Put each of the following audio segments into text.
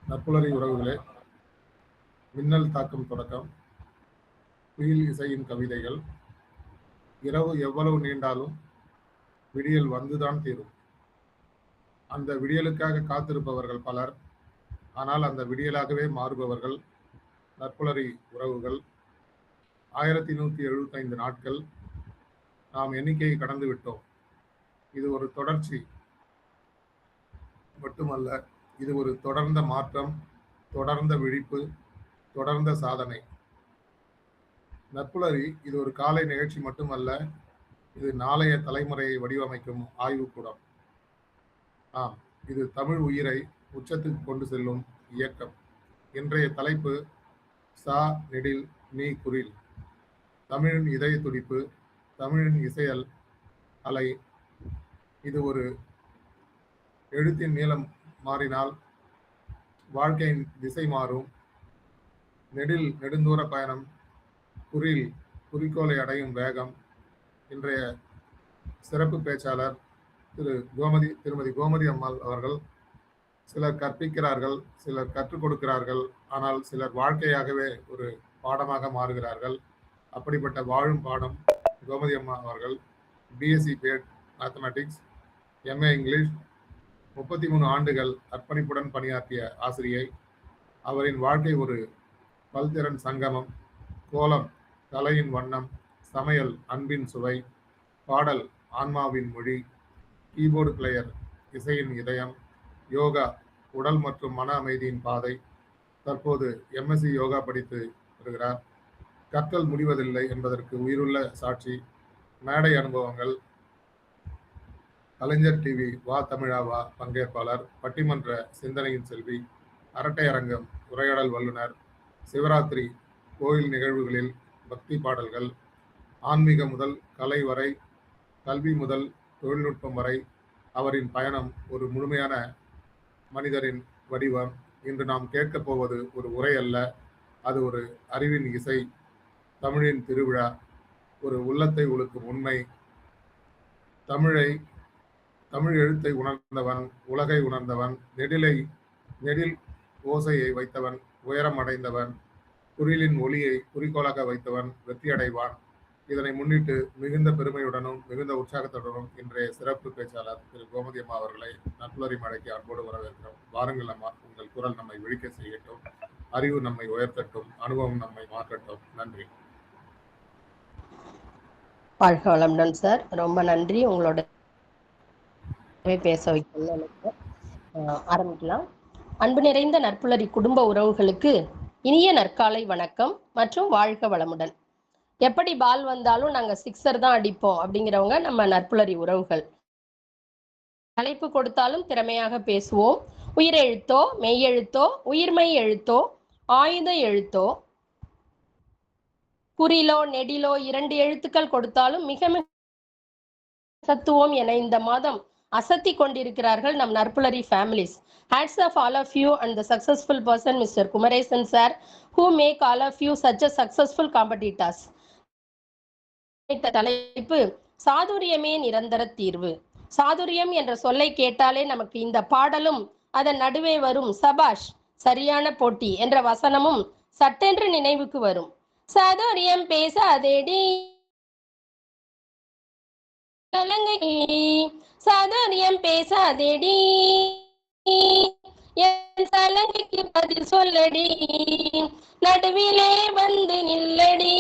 நட்புணரி உறவுகளே, மின்னல் தாக்கும் தொடக்கம், குயில் இசையின் கவிதைகள், இரவு எவ்வளவு நீண்டாலும் விடியல் வந்துதான் தீரும். அந்த விடியலுக்காக காத்திருப்பவர்கள் பலர், ஆனால் அந்த விடியலாகவே மாறுபவர்கள் நட்புணரி உறவுகள். 1175 நாட்கள் நாம் எண்ணிக்கையை கடந்து விட்டோம். இது ஒரு தொடர்ச்சி மட்டுமல்ல, இது ஒரு தொடர்ந்த மாற்றம், தொடர்ந்த விழிப்பு, தொடர்ந்த சாதனை. நட்புணரி இது ஒரு காலை நிகழ்ச்சி மட்டுமல்ல, இது நாளைய தலைமுறையை வடிவமைக்கும் ஆய்வுக்கூடம். ஆம், இது தமிழ் உயிரை உச்சத்துக்கு கொண்டு செல்லும் இயக்கம். இன்றைய தலைப்பு சா நெடில் நீ குரில். தமிழின் இதய துடிப்பு, தமிழின் இசையல் அலை. இது ஒரு எழுத்தின் நீளம் மாறினால் வாழ்க்கையின் திசை மாறும். நெடில் நெடுந்தூர பயணம், குரில் குறிக்கோளை அடையும் வேகம். இன்றைய சிறப்பு பேச்சாளர் திருமதி கோமதி அம்மாள் அவர்கள் சிலர் கற்பிக்கிறார்கள், சிலர் கற்றுக் கொடுக்கிறார்கள், ஆனால் சிலர் வாழ்க்கையாகவே ஒரு பாடமாக மாறுகிறார்கள். அப்படிப்பட்ட வாழும் பாடம் கோமதி அம்மா அவர்கள். BSc BEd mathematics, MA English, 33 ஆண்டுகள் அர்ப்பணிப்புடன் பணியாற்றிய ஆசிரியை. அவரின் வாழ்க்கை ஒரு பல்திறன் சங்கமம். கோலம் கலையின் வண்ணம், சமையல் அன்பின் சுவை, பாடல் ஆன்மாவின் மொழி, கீபோர்டு பிளேயர் இசையின் இதயம், யோகா உடல் மற்றும் மன அமைதியின் பாதை. தற்போது எம்எஸ்சி யோகா படித்து வருகிறார். கற்றல் முடிவதில்லை என்பதற்கு உயிருள்ள சாட்சி. மேடை அனுபவங்கள், கலைஞர் டிவி வா தமிழா வா பங்கேற்பாளர், பட்டிமன்ற சிந்தனையின் செல்வி, அரட்டை அரங்கம் உரையாடல் வல்லுனர், சிவராத்திரி கோயில் நிகழ்வுகளில் பக்தி பாடல்கள், ஆன்மீக முதல் கலை வரை, கல்வி முதல் தொழில்நுட்பம் வரை அவரின் பயணம் ஒரு முழுமையான மனிதரின் வடிவம். இன்று நாம் கேட்கப் போவது ஒரு உரை அல்ல, அது ஒரு அறிவின் இசை, தமிழின் திருவிழா, ஒரு உள்ளத்தை உழுக்கும் உண்மை. தமிழ் எழுத்தை உணர்ந்தவன், உலகை உணர்ந்தவன், நெடில் ஓசையை வைத்தவன் உயரம் அடைந்தவன், குரிலின் ஒளியை குறிக்கோளாக வைத்தவன் வெற்றி அடைவான். இதனை முன்னிட்டு மிகுந்த பெருமையுடனும் மிகுந்த உற்சாகத்துடனும் இன்றைய சிறப்பு பேச்சாளர் திரு கோமதி அம்மா அவர்களை நட்புணரி மழைக்கு அன்போடு வரவேற்கிறோம். வாருங்கள் அம்மா, உங்கள் குரல் நம்மை விழிக்க செய்யட்டும், அறிவு நம்மை உயர்த்தட்டும், அனுபவம் நம்மை மாற்றட்டும். நன்றி. வாழ்க வளமுடன் சார், ரொம்ப நன்றி. உங்களோட பேச வைக்கணும்னு ஆரம்பிக்கலாம். அன்பு நிறைந்த நட்புணரி குடும்ப உறவுகளுக்கு இனிய நற்காலை வணக்கம் மற்றும் வாழ்க வளமுடன். எப்படி பால் வந்தாலும் நாங்க சிக்ஸர் தான் அடிப்போம் அப்படிங்கிறவங்க நம்ம நட்புணரி உறவுகள். தலைப்பு கொடுத்தாலும் திறமையாக பேசுவோம். உயிரெழுத்தோ மெய்யெழுத்தோ உயிர்மெய் எழுத்தோ ஆயுத எழுத்தோ குறிலோ நெடிலோ 2 எழுத்துக்கள் கொடுத்தாலும் மிக மிக அசத்துவோம் என இந்த மாதம் அசத்தி கொண்டிருக்கிறார்கள் நம் நட்புணரி families. Hats off all of you and the successful person Mr. Kumaresan sir who make all of you such a successful competitors. தலைப்பு சாதுரியமே நிரந்தர தீர்வு. சாதுரியம் என்ற சொல்லை கேட்டாலே நமக்கு இந்த பாடலும் அதன் நடுவே வரும் சபாஷ் சரியான போட்டி என்ற வசனமும் சட்டென்று நினைவுக்கு வரும். சாதுரியம் பேசாதேடி சாதுரியம் பேசாதேடி என் சலங்கைக்கு பதில் சொல்லடி, நடுவிலே வந்து நில்லடி,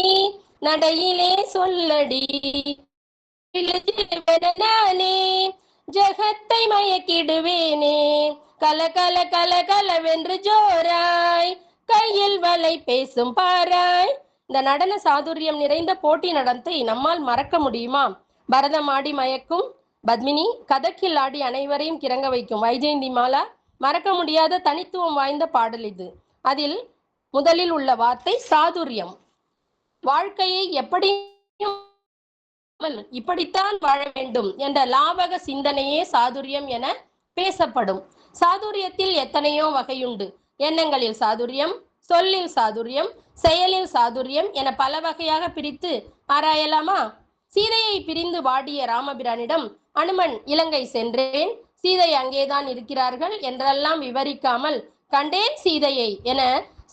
நடையிலே சொல்லடி, நானே ஜகத்தை மயக்கிடுவேனே, கல கல கல கலவென்று ஜோராய் கையில் வலை பேசும் பாராய். இந்த நடன சாதுரியம் நிறைந்த போட்டி நடனத்தை நம்மால் மறக்க முடியுமா? பரதம் ஆடி மயக்கும் பத்மினி, கதக்கில் ஆடி அனைவரையும் கிறங்க வைக்கும் வைஜெயந்தி மாலா மறக்க முடியாத தனித்துவம் வாய்ந்த பாடல் இது. அதில் முதலில் உள்ள வார்த்தை சாதுரியம். வாழ்க்கையை இப்படித்தான் வாழ வேண்டும் என்ற லாவக சிந்தனையே சாதுரியம் என பேசப்படும். சாதுரியத்தில் எத்தனையோ வகையுண்டு. எண்ணங்களில் சாதுரியம், சொல்லில் சாதுரியம், செயலில் சாதுரியம் என பல வகையாக பிரித்து ஆராயலாமா? சீதையை பிரிந்து வாடிய ராமபிரானிடம் அனுமன் இலங்கை சென்றேன், சீதை அங்கேதான் இருக்கிறார்கள் என்றெல்லாம் விவரிக்காமல் கண்டேன் சீதையை என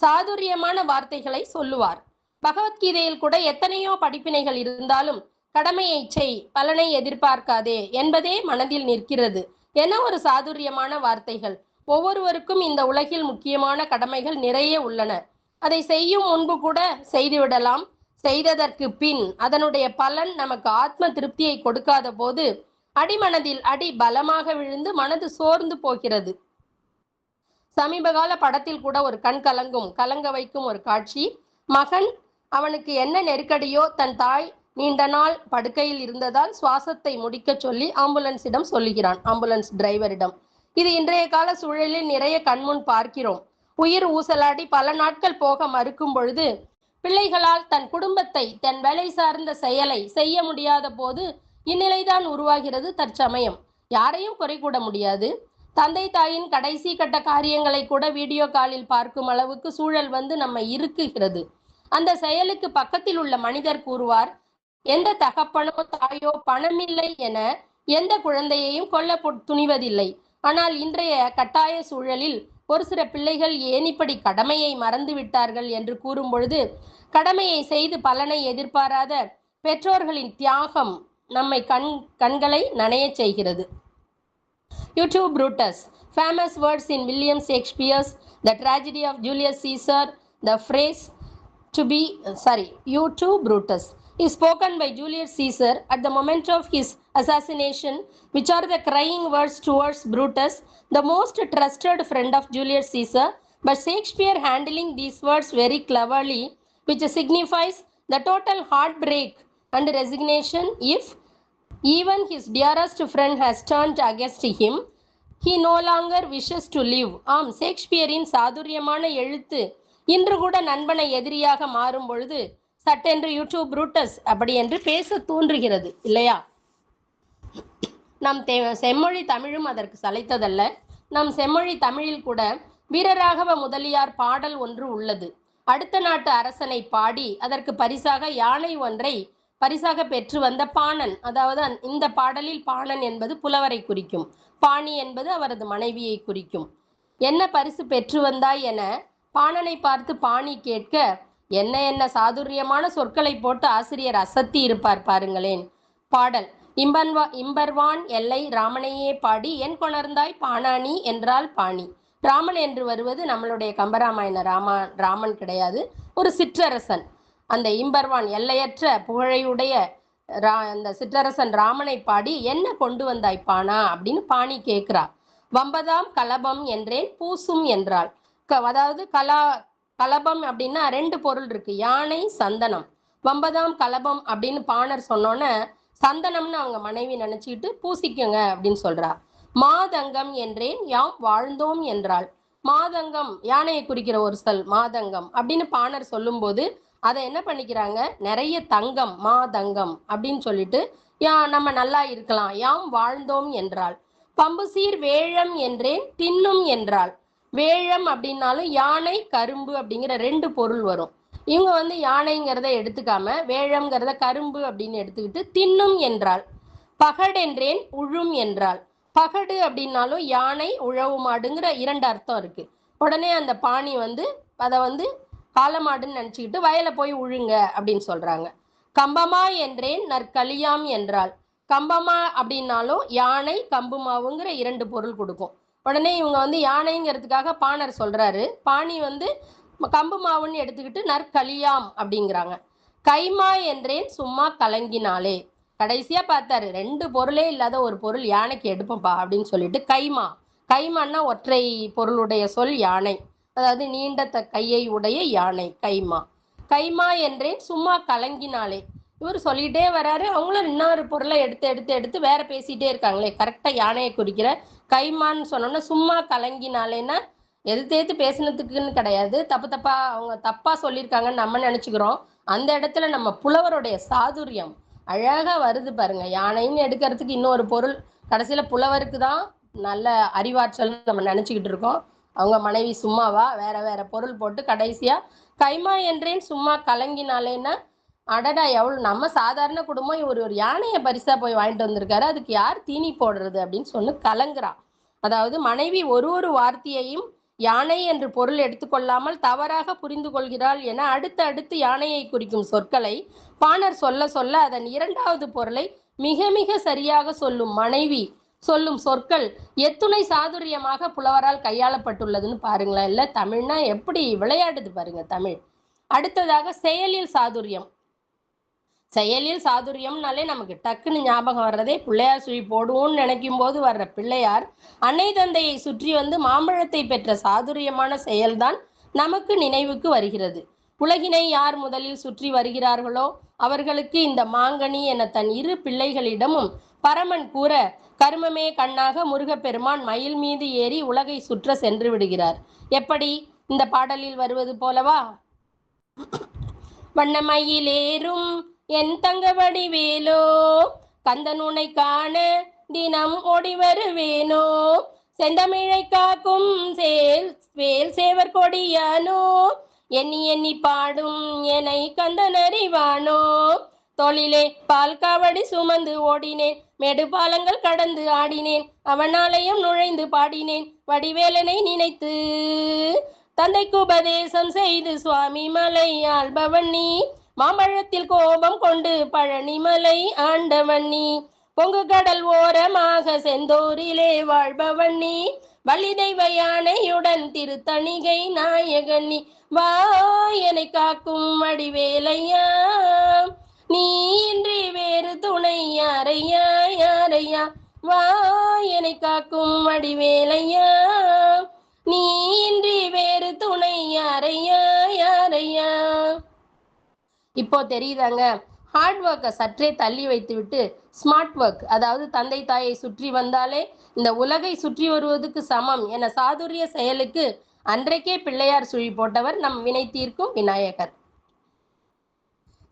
சாதுரியமான வார்த்தைகளை சொல்லுவார். பகவத்கீதையில் கூட எத்தனையோ படிப்பினைகள் இருந்தாலும் கடமையை செய், பலனை எதிர்பார்க்காதே என்பதே மனதில் நிற்கிறது என ஒரு சாதுரியமான வார்த்தைகள். ஒவ்வொருவருக்கும் இந்த உலகில் முக்கியமான கடமைகள் நிறைய உள்ளன. அதை செய்யும் முன்பு கூட செய்துவிடலாம். செய்ததற்கு பின் அதனுடைய பலன் நமக்கு ஆத்ம திருப்தியை கொடுக்காத போது அடிமனதில் அடி பலமாக விழுந்து மனது சோர்ந்து போகிறது. சமீபகால படத்தில் கூட ஒரு கண் கலங்க வைக்கும் ஒரு காட்சி. மகன் அவனுக்கு என்ன நெருக்கடியோ தன் தாய் நீண்ட நாள் படுக்கையில் இருந்ததால் சுவாசத்தை முடிக்க சொல்லி ஆம்புலன்ஸிடம் சொல்லுகிறான், ஆம்புலன்ஸ் டிரைவரிடம். இது இன்றைய கால சூழலில் நிறைய கண்முன் பார்க்கிறோம். உயிர் ஊசலாடி பல நாட்கள் போக மறுக்கும் பொழுது பிள்ளைகளால் தன் குடும்பத்தை, தன் வேலை சார்ந்த செயலை செய்ய முடியாத போது இந்நிலைதான் உருவாகிறது. தற்சமயம் யாரையும் குறை கூட முடியாது. தந்தை தாயின் கடைசி கட்ட காரியங்களை கூட வீடியோ காலில் பார்க்கும் அளவுக்கு சூழல் வந்து நம்மை இருக்குகிறது. அந்த செயலுக்கு பக்கத்தில் உள்ள மனிதர் கூறுவார், எந்த தகப்பனோ தாயோ பணமில்லை என எந்த குழந்தையையும் கொல்ல துணிவதில்லை. ஆனால் இன்றைய கட்டாய சூழலில் ஒரு சில பிள்ளைகள் ஏன் இப்படி கடமையை மறந்து விட்டார்கள் என்று கூறும் பொழுது கடமையை செய்து பலனை எதிர்பாராத பெற்றோர்களின் தியாகம் நம்மை கண்களை நனைய செய்கிறது. YouTube Brutus. Famous words in William Shakespeare's The Tragedy of Julius Caesar. The phrase you too Brutus is spoken by Julius Caesar at the moment of his assassination, which are the crying words towards Brutus, the most trusted friend of Julius Caesar. But Shakespeare handling these words very cleverly, which signifies the total heartbreak and resignation if even his dearest friend has turned against him, he no longer wishes to live. ஆம், ஷேக்ஸ்பியரின் சாதுரியமான எழுத்து இன்று கூட நண்பனை எதிரியாக மாறும் பொழுது சட்டென்று YouTube Brutus அப்படி என்று பேச தூண்டுகிறது இல்லையா? நம் செம்மொழி தமிழும் அதற்கு சளைத்ததல்ல. நம் செம்மொழி தமிழில் கூட வீரராகவ முதலியார் பாடல் ஒன்று உள்ளது. அடுத்த நாட்டு அரசனை பாடி அதற்கு பரிசாக யானை ஒன்றை பரிசாக பெற்று வந்த பாணன். அதாவது இந்த பாடலில் பாணன் என்பது புலவரை குறிக்கும், பாணி என்பது அவரது மனைவியை குறிக்கும். என்ன பரிசு பெற்று வந்தாய் என பாணனை பார்த்து பாணி கேட்க என்ன என்ன சாதுரியமான சொற்களை போட்டு ஆசிரியர் அசத்தி இருப்பார் பாருங்களேன். பாடல் இம்பர்வான் எல்லை ராமனையே பாடி என் கொணர்ந்தாய் பாணாணி என்றால் பாணி. ராமன் என்று வருவது நம்மளுடைய கம்பராமாயண ராமன் கிடையாது, ஒரு சிற்றரசன். அந்த இம்பர்வான் எல்லையற்ற புகழையுடைய அந்த சிற்றரசன் ராமனை பாடி என்ன கொண்டு வந்தாய் பானா அப்படின்னு பாணி கேட்கிறா. வம்பதாம் கலபம் என்றேன் பூசும் என்றாள். அதாவது கலபம் அப்படின்னா ரெண்டு பொருள் இருக்கு, யானை சந்தனம். வம்பதாம் கலபம் அப்படின்னு பாணர் சொன்னோன்னே சந்தனம்னு அவங்க மனைவி நினைச்சுக்கிட்டு பூசிக்கங்க அப்படின்னு சொல்றா. மாதங்கம் என்றேன் யாம் வாழ்ந்தோம் என்றாள். மாதங்கம் யானையை குறிக்கிற ஒரு சொல் மாதங்கம் அப்படின்னு பாணர் சொல்லும் போது அதை என்ன பண்ணிக்கிறாங்க, நிறைய தங்கம் மாதங்கம் அப்படின்னு சொல்லிட்டு நம்ம நல்லா இருக்கலாம், யாம் வாழ்ந்தோம் என்றாள். பம்புசீர் வேழம் என்றேன் தின்னும் என்றாள். வேழம் அப்படின்னாலும் யானை கரும்பு அப்படிங்கிற ரெண்டு பொருள் வரும். இவங்க வந்து யானைங்கிறத எடுத்துக்காம வேழம்ங்கிறத கரும்பு அப்படின்னு எடுத்துக்கிட்டு தின்னும் என்றாள். பகடென்றேன் உழும் என்றாள். பகடு அப்படின்னாலும் யானை உழவு மாடுங்கிற இரண்டு அர்த்தம் இருக்கு. உடனே அந்த பாணி வந்து அதை வந்து காலமாடுன்னு நினைச்சுக்கிட்டு வயலை போய் உழுங்க அப்படின்னு சொல்றாங்க. கம்பமா என்றேன் நற்களியாம் என்றாள். கம்பமா அப்படின்னாலும் யானை கம்பு மாவுங்கிற இரண்டு பொருள் கொடுக்கும். உடனே இவங்க வந்து யானைங்கிறதுக்காக பாணர் சொல்றாரு, பாணி வந்து கம்பு மாவுன்னு எடுத்துக்கிட்டு நற்களியாம் அப்படிங்கிறாங்க. கைமா என்றேன் சும்மா கலங்கினாலே. கடைசியா பார்த்தாரு, ரெண்டு பொருளே இல்லாத ஒரு பொருள் யானைக்கு எடுப்பப்பா அப்படின்னு சொல்லிட்டு கைமா. கைமான்னா ஒற்றை பொருளுடைய சொல் யானை, அதாவது நீண்ட கையை உடைய யானை கைமா. கைமா என்றேன் சும்மா கலங்கினாலே. இவர் சொல்லிட்டே வராரு, அவங்களும் இன்னொரு பொருளை எடுத்து எடுத்து எடுத்து வேற பேசிட்டே இருக்காங்களே. கரெக்டா யானையை குறிக்கிற கைமான்னு சொன்னோன்னா சும்மா கலங்கினாலேன்னா எதிர்த்து பேசினதுக்குன்னு கிடையாது, தப்பா அவங்க தப்பா சொல்லியிருக்காங்கன்னு நம்ம நினைச்சுக்கிறோம். அந்த இடத்துல நம்ம புலவருடைய சாதுரியம் அழகா வருது பாருங்க. யானைன்னு எடுக்கிறதுக்கு இன்னொரு பொருள், கடைசியில புலவருக்கு தான் நல்ல அறிவாற்றல் நம்ம நினைச்சுக்கிட்டு இருக்கோம். அவங்க மனைவி சும்மாவா வேற வேற பொருள் போட்டு கடைசியா கைமா என்றேன் சும்மா கலங்கினாலேன்னா அடடா எவ்வளவு நம்ம சாதாரண குடும்பம், இவர் ஒரு யானையை பரிசா போய் வாங்கிட்டு வந்திருக்காரு, அதுக்கு யார் தீனி போடுறது அப்படின்னு சொல்லி கலங்குறா. அதாவது மனைவி ஒரு ஒரு வார்த்தையையும் யானை என்று பொருள் எடுத்துக்கொள்ளாமல் தவறாக புரிந்து கொள்கிறாள் என அடுத்து யானையை குறிக்கும் சொற்களை பாணர் சொல்ல சொல்ல அதன் இரண்டாவது பொருளை மிக மிக சரியாக சொல்லும் மனைவி சொல்லும் சொற்கள் எத்துணை சாதுரியமாக புலவரால் கையாளப்பட்டுள்ளதுன்னு பாருங்களேன். இல்ல தமிழ்னா எப்படி விளையாடுது பாருங்க தமிழ். அடுத்ததாக செயலில் சாதுரியம். செயலில் சாதுரியம்னாலே நமக்கு டக்குன்னு ஞாபகம் வர்றதே பிள்ளையார் சுழி போடுவோம்னு நினைக்கும் போது வர்ற பிள்ளையார் அன்னை தந்தையை சுற்றி வந்து மாம்பழத்தை பெற்ற சாதுரியமான செயல்தான் நமக்கு நினைவுக்கு வருகிறது. உலகினை யார் முதலில் சுற்றி வருகிறார்களோ அவர்களுக்கு இந்த மாங்கனி என தன் இரு பிள்ளைகளிடமும் பரமன் கூற, கருமமே கண்ணாக முருகப்பெருமான் மயில் மீது ஏறி உலகை சுற்ற சென்று விடுகிறார். எப்படி? இந்த பாடலில் வருவது போலவா? வண்ணமயிலேறும் என் தங்க வடிவேலோ, கந்தனுனை காண தினம் ஓடி வருவேனோ, செந்தமிழை காக்கும் வேல் சேவர் கொடியானோ, எண்ணி எண்ணி பாடும் என்னை கந்தன் அறிவானோ, தொழிலே பால் காவடி சுமந்து ஓடினேன், மேடு பாலங்கள் கடந்து ஆடினேன், அவனாலயம் நுழைந்து பாடினேன், வடிவேலனை நினைத்து தந்தைக்கு உபதேசம் செய்து சுவாமி மலை ஆள்பவன் நீ, மாம்பழத்தில் கோபம் கொண்டு பழனிமலை ஆண்டவன் நீ, பொங்கு கடல் ஓரமாக செந்தூரிலே வாழ்பவன் நீ, வள்ளி தெய்வ யானையுடன் திருத்தணிகை நாயகன் நீ, வா என்னை காக்கும் வடிவேலையா, நீ இன்றி வேறு துணை யாரையா யாரையா, வா என்னை காக்கும் வடிவேலையா, நீ இன்றி வேறு துணை யாரையா யாரையா. இப்போ தெரியுதாங்க, ஹார்ட் ஒர்க்கை சற்றே தள்ளி வைத்து விட்டு ஸ்மார்ட் ஒர்க், அதாவது தந்தை தாயை சுற்றி வந்தாலே இந்த உலகை சுற்றி வருவதற்கு சமம் என சாதுரிய செயலுக்கு அன்றைக்கே பிள்ளையார் சுழி போட்டவர் நம் வினை தீர்க்கும் விநாயகர்.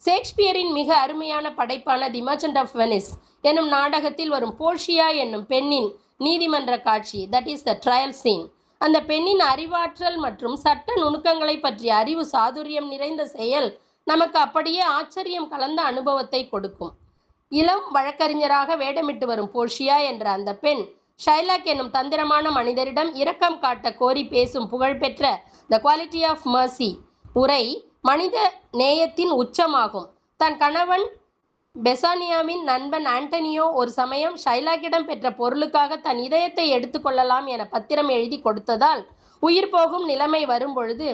ஷேக்ஸ்பியரின் மிக அருமையான படைப்பான தி மர்ச்சன்ட் ஆஃப் வெனிஸ் எனும் நாடகத்தில் வரும் போர்ஷியா என்னும் பெண்ணின் நீதிமன்ற காட்சி, that is the trial scene. அந்த பெண்ணின் அறிவாற்றல் மற்றும் சட்ட நுணுக்கங்களை பற்றிய அறிவு சாதுரியம் நிறைந்த செயல் நமக்கு அப்படியே ஆச்சரியம் கலந்த அனுபவத்தை கொடுக்கும். இளம் வழக்கறிஞராக வேடமிட்டு வரும் போர்ஷியா என்ற அந்த பெண் ஷைலாக் என்னும் தந்திரமான மனிதரிடம் இரக்கம் காட்ட கோரி பேசும் புகழ்பெற்ற த குவாலிட்டி ஆஃப் மர்சி உரை மனித நேயத்தின் உச்சமாகும். தன் கணவன் பெசானியாவின் நண்பன் ஆண்டனியோ ஒரு சமயம் ஷைலாக்கிடம் பெற்ற பொருளுக்காக தன் இதயத்தை எடுத்துக்கொள்ளலாம் என பத்திரம் எழுதி கொடுத்ததால் உயிர் போகும் நிலைமை வரும் பொழுது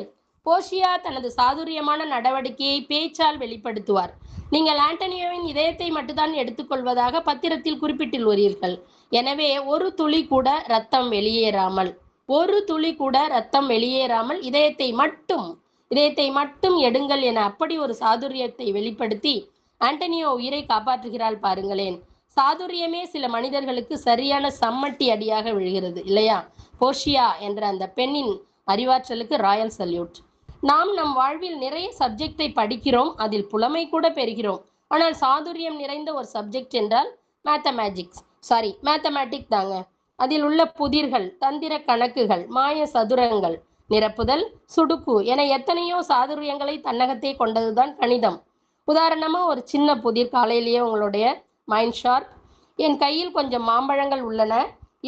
போர்ஷியா தனது சாதுரியமான நடவடிக்கையை பேச்சால் வெளிப்படுத்துவார். நீங்கள் ஆண்டனியோவின் இதயத்தை மட்டும்தான் எடுத்துக்கொள்வதாக பத்திரத்தில் குறிப்பிட்டுள்ளீர்கள். எனவே ஒரு துளி கூட ரத்தம் வெளியேறாமல் இதயத்தை மட்டும் எடுங்கள் என அப்படி ஒரு சாதுரியத்தை வெளிப்படுத்தி ஆண்டனியோ உயிரை காப்பாற்றுகிறாள் பாருங்களேன். சாதுரியமே சில மனிதர்களுக்கு சரியான சம்மட்டி அடியாக விழுகிறது இல்லையா? போர்ஷியா என்ற அந்த பெண்ணின் அறிவாற்றலுக்கு ராயல் சல்யூட். நாம் நம் வாழ்வில் நிறைய சப்ஜெக்டை படிக்கிறோம், அதில் புலமை கூட பெறுகிறோம். ஆனால் சாதுரியம் நிறைந்த ஒரு சப்ஜெக்ட் என்றால் மேத்தமேட்டிக் தாங்க. அதில் உள்ள புதிர்கள், தந்திர கணக்குகள், மாய சதுரங்கள், நிரப்புதல், சுடுக்கு என எத்தனையோ சாதுரியங்களை தன்னகத்தே கொண்டதுதான் கணிதம். உதாரணமா ஒரு சின்ன புதிர், காலையிலேயே உங்களுடைய மைண்ட் ஷார்ப். என் கையில் கொஞ்சம் மாம்பழங்கள் உள்ளன,